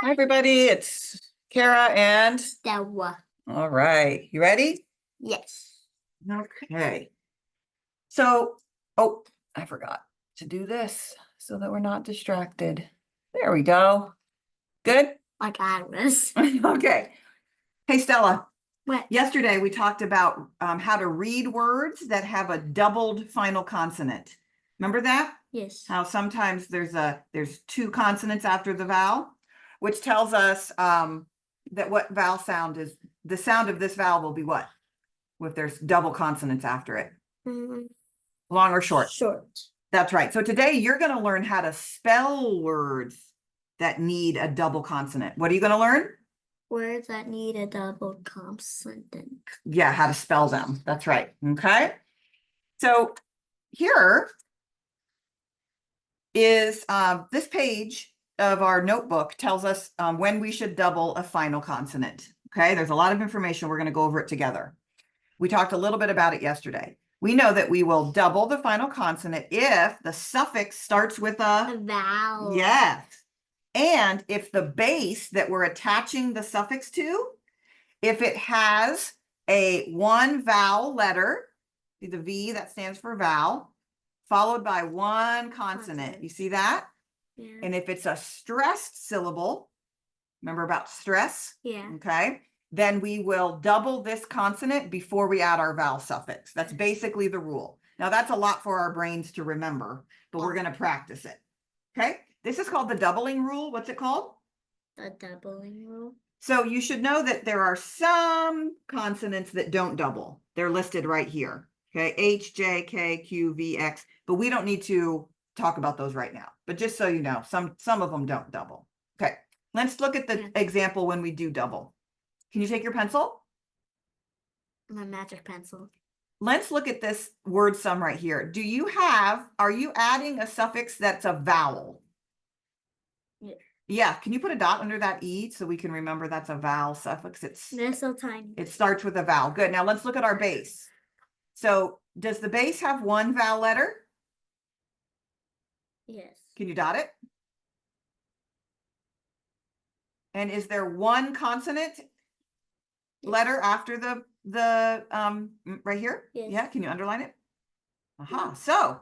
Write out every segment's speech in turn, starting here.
Hi, everybody. It's Kara and Stella. all right. You ready? Yes. Okay. So, oh, I forgot to do this so that we're not distracted. There we go. Good? Like I was. Okay. Hey, Stella. What? Yesterday we talked about how to read words that have a doubled final consonant. Remember that? Yes. How sometimes there's two consonants after the vowel, which tells us that what vowel sound is, the sound of this vowel will be what? If there's double consonants after it. Long or short? Short. That's right. So today you're going to learn how to spell words that need a double consonant. What are you going to learn? Words that need a double consonant. Yeah, how to spell them. That's right. Okay. So here is this page of our notebook tells us when we should double a final consonant. Okay, there's a lot of information. We're going to go over it together. We talked a little bit about it yesterday. We know that we will double the final consonant if the suffix starts with a vowel. Yes. And if the base that we're attaching the suffix to, if it has a one vowel letter, see the V that stands for vowel, followed by one consonant. You see that? Yeah. And if it's a stressed syllable, remember about stress? Yeah. Okay. Then we will double this consonant before we add our vowel suffix. That's basically the rule. Now that's a lot for our brains to remember, but we're going to practice it. Okay. This is called the doubling rule. What's it called? The doubling rule. So you should know that there are some consonants that don't double. They're listed right here. Okay, H, J, K, Q, V, X, but we don't need to talk about those right now. But just so you know, some of them don't double. Okay, let's look at the example when we do double. Can you take your pencil? My magic pencil. Let's look at this word sum right here. Are you adding a suffix that's a vowel? Yeah. Yeah, can you put a dot under that E so we can remember that's a vowel suffix? They're so tiny. It starts with a vowel. Good. Now let's look at our base. So does the base have one vowel letter? Yes. Can you dot it? And is there one consonant letter after the right here? Yes. Yeah, can you underline it? Aha. So,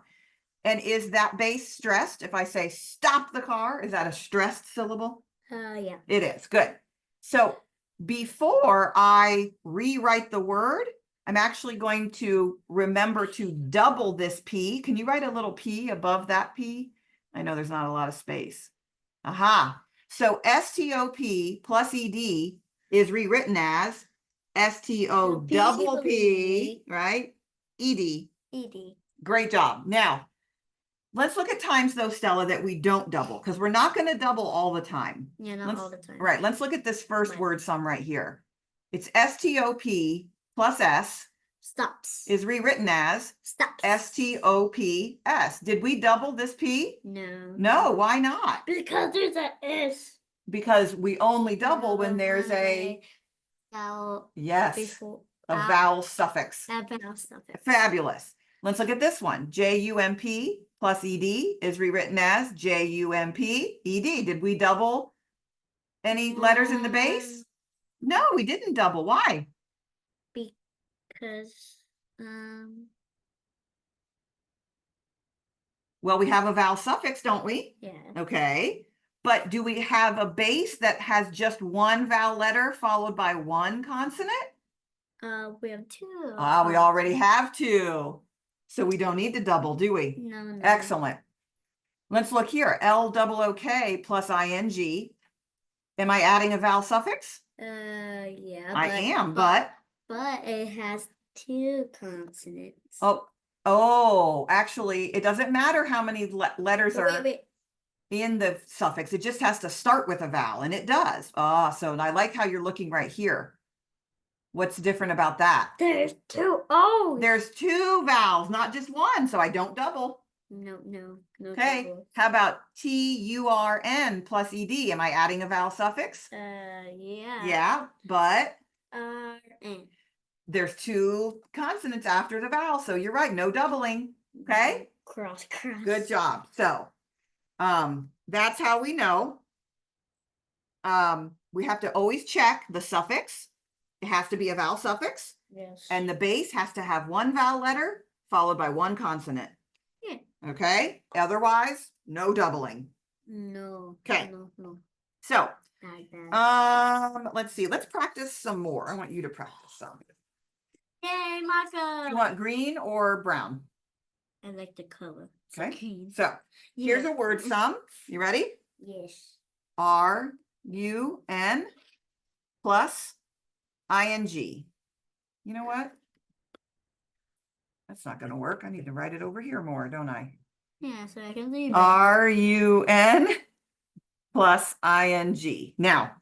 and is that base stressed? If I say stop the car, is that a stressed syllable? Yeah. It is. Good. So before I rewrite the word, I'm actually going to remember to double this P. Can you write a little P above that P? I know there's not a lot of space. Aha. So STOP plus ED is rewritten as STO double P, right? ED. ED. Great job. Now, let's look at times though, Stella, that we don't double, because we're not going to double all the time. Yeah, not all the time. Right. Let's look at this first word sum right here. It's STOP plus S. Stops. Is rewritten as Stops. STOPS. Did we double this P? No. No, why not? Because there's a S. Because we only double when there's a vowel. Yes, before, a vowel suffix. A vowel suffix. Fabulous. Let's look at this one. JUMP plus ED is rewritten as JUMP ED. Did we double any letters in the base? No, we didn't double. Why? Because well, we have a vowel suffix, don't we? Yeah. Okay. But do we have a base that has just one vowel letter followed by one consonant? We have two. We already have two. So we don't need to double, do we? No. Excellent. Let's look here. LOOK plus ING. Am I adding a vowel suffix? Yeah. I am, but it has two consonants. Oh, actually, it doesn't matter how many letters are in the suffix. It just has to start with a vowel, and it does. So I like how you're looking right here. What's different about that? There's two O's. There's two vowels, not just one, so I don't double. No. Okay, double. How about TURN plus ED? Am I adding a vowel suffix? Yeah. Yeah, but RN. There's two consonants after the vowel, so you're right, no doubling. Okay? Cross. Good job. So, that's how we know we have to always check the suffix. It has to be a vowel suffix, Yes. and the base has to have one vowel letter followed by one consonant. Yeah. Okay, otherwise, no doubling. No. Okay. No. So, Like that. let's see. Let's practice some more. I want you to practice some. Yay, Marco. You want green or brown? I like the color. Okay. Green. So, here's a word sum. You ready? Yes. RUN plus ING. You know what? That's not going to work. I need to write it over here more, don't I? Yeah, so I can leave it. RUN plus ING. Now,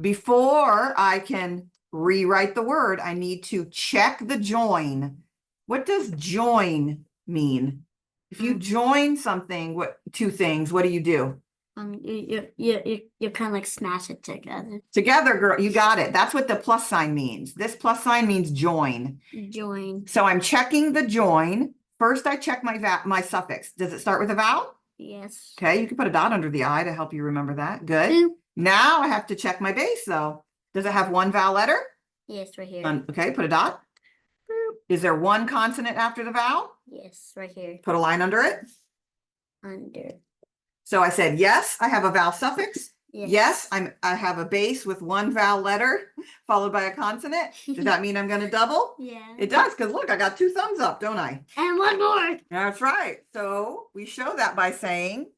before I can rewrite the word, I need to check the join. What does join mean? If you join something, two things, what do? You kind of like smash it together. Together, girl, you got it. That's what the plus sign means. This plus sign means join. Join. So I'm checking the join. First, I check my suffix. Does it start with a vowel? Yes. Okay, you can put a dot under the I to help you remember that. Good. Boop. Now I have to check my base, though. Does it have one vowel letter? Yes, right here. Okay, put a dot. Boop. Is there one consonant after the vowel? Yes, right here. Put a line under it. Under. So I said, yes, I have a vowel suffix. Yes. I have a base with one vowel letter followed by a consonant. Does that mean I'm going to double? Yeah. It does, because look, I got two thumbs up, don't I? And one more. That's right. So we show that by saying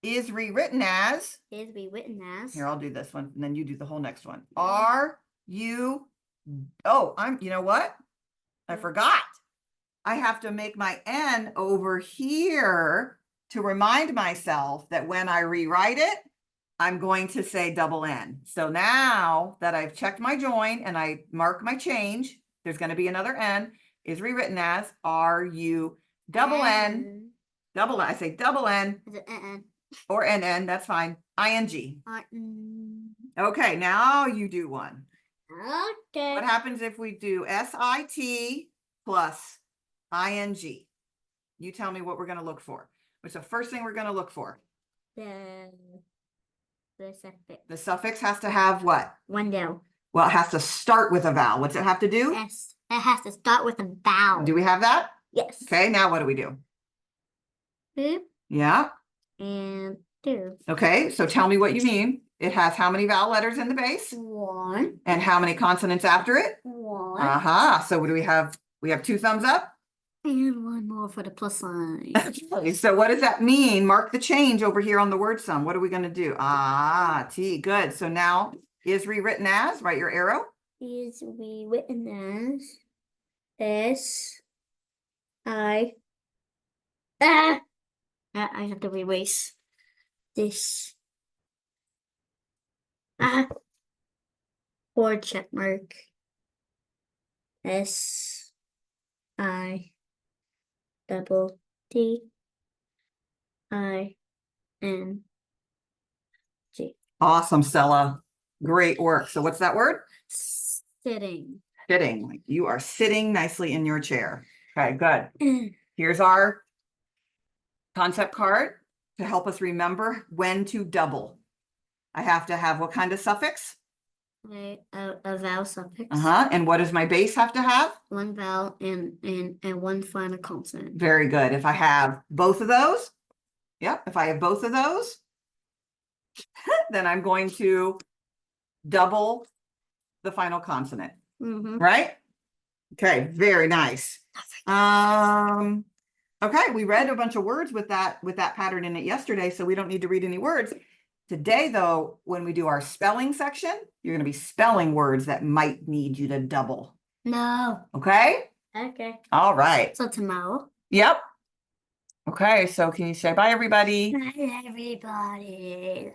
is rewritten as. Is rewritten as. Here, I'll do this one, and then you do the whole next one. You know what? I forgot. I have to make my N over here to remind myself that when I rewrite it, I'm going to say double N. So now that I've checked my join and I mark my change, there's going to be another N, is rewritten as double N, double N. I say double N Is it N? or NN, that's fine. ING. Okay, now you do one. Okay. What happens if we do SIT plus ING? You tell me what we're going to look for. What's the first thing we're going to look for? The suffix. The suffix has to have what? One vowel. Well, it has to start with a vowel. What's it have to do? S. It has to start with a vowel. Do we have that? Yes. Okay, now what do we do? Boop. Yeah. And two. Okay, so tell me what you mean. It has how many vowel letters in the base? One. And how many consonants after it? One. Aha. So what do we have? We have two thumbs up. And one more for the plus sign. So what does that mean? Mark the change over here on the word sum. What are we going to do? T. Good. So now is rewritten as, write your arrow. Is rewritten as S I I have to erase this. Forward check mark. S I double T I N G. Awesome, Stella. Great work. So what's that word? Sitting. Sitting. Like you are sitting nicely in your chair. Okay, good. Here's our concept card to help us remember when to double. I have to have what kind of suffix? A vowel suffix. And what does my base have to have? One vowel and one final consonant. Very good. If I have both of those, if I have both of those, then I'm going to double the final consonant. Right? Okay, very nice. Okay, we read a bunch of words with that pattern in it yesterday, so we don't need to read any words. Today, though, when we do our spelling section, you're going to be spelling words that might need you to double. No. Okay? Okay. All right. So tomorrow. Yep. Okay, so can you say bye, everybody? Bye, everybody.